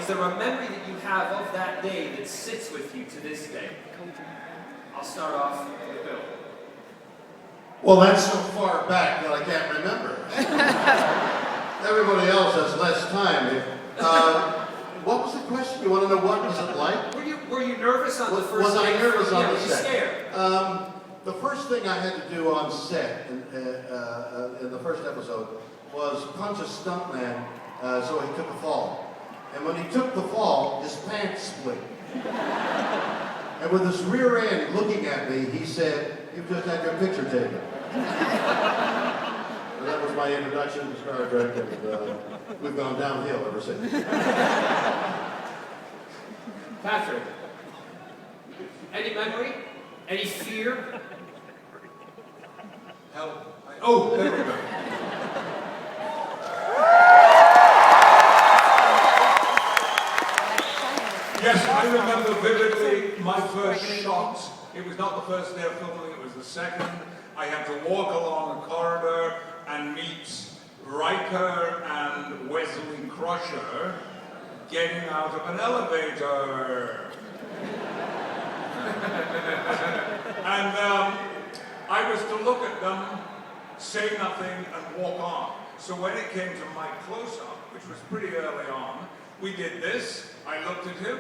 there a memory that you have of that day that sits with you to this day? I'll start off with Bill. Well, that's so far back that I can't remember. Everybody else has less time. What was the question? You want to know what was it like? Were you nervous on the first Was I day? nervous on Yeah, the were you set? scared? The first thing I had to do on set in the first episode was punch a stuntman so he took a fall. And when he took the fall, his pants split. And with his rear end looking at me, he said, "You've just had your picture taken." And that was my introduction to Star Trek, and we've gone downhill ever since. Patrick, any memory? Any fear? Oh, there we go. Yes, I remember vividly my first shot. It was not the first day of filming, it was the second. I had to walk along a corridor and meet Riker and Wesley Crusher getting out of an elevator. And I was to look at them, say nothing, and walk on. So when it came to my close-up, which was pretty early on, we did this. I looked at him,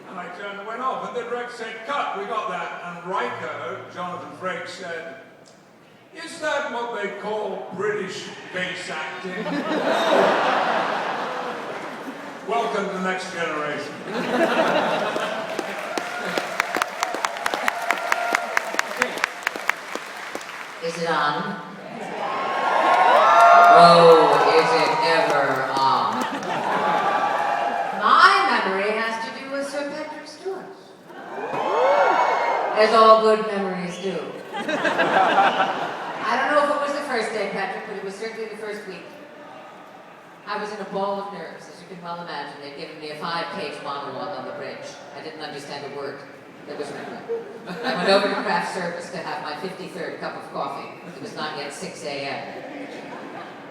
and I turned and went off. And the director said, "Cut, we got that." And Riker, Jonathan Frakes, said, "Is that what they call British face acting?" Welcome to the next generation. Is it on? Oh, is it ever on? My memory has to do with Sir Patrick Stewart. As all good memories do. I don't know if it was the first day, Patrick, but it was certainly the first week. I was in a ball of nerves, as you can well imagine. They'd given me a 5-page monologue on the bridge. I didn't understand a word that was written. I went over to craft service to have my 53rd cup of coffee. It was not yet 6 a.m.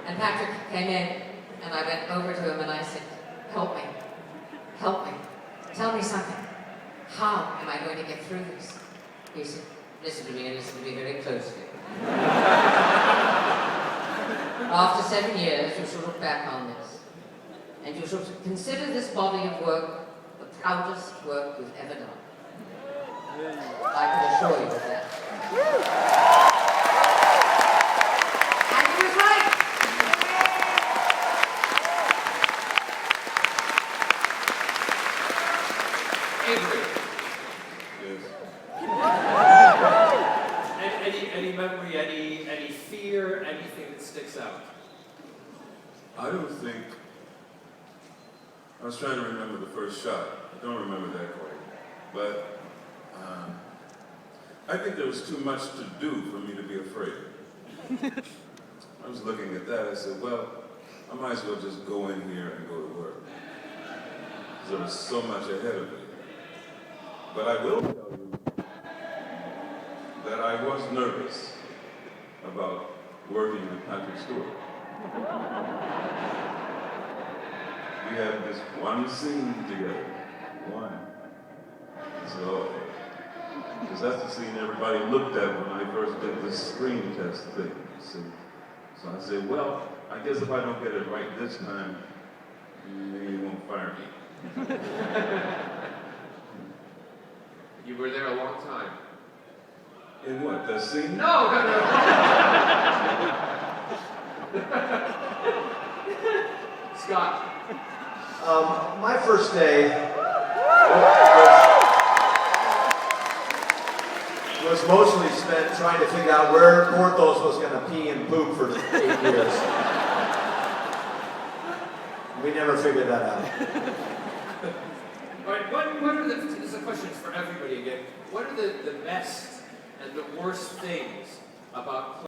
And Patrick came in, and I went over to him and I said, "Help me. Help me. Tell me something. How am I going to get through this?" He said, "Listen to me and listen to me very closely. After 7 years, you shall look back on this, and you shall consider this body of work the proudest work you've ever done. I can assure you of that." And he was right. Avery, Yes. any memory, any fear, anything that sticks out? I don't think, I was trying to remember the first shot. I don't remember that quite. But I think there was too much to do for me to be afraid. I was looking at that, I said, well, I might as well just go in here and go to work. Because there was so much ahead of me. But I will tell you that I was nervous about working with Patrick Stewart. We had this one scene together. One. So, because that's the scene everybody looked at when I first did this screen test thing. So I said, well, I guess if I don't get it right this time, maybe they won't fire me. You were there a long time. In what, that scene? No. Scott. My first day was mostly spent trying to figure out where Porthos was going to pee and poop for 8 years. We never figured that out. All right, what are this is a question for everybody again. What are the best and the worst things about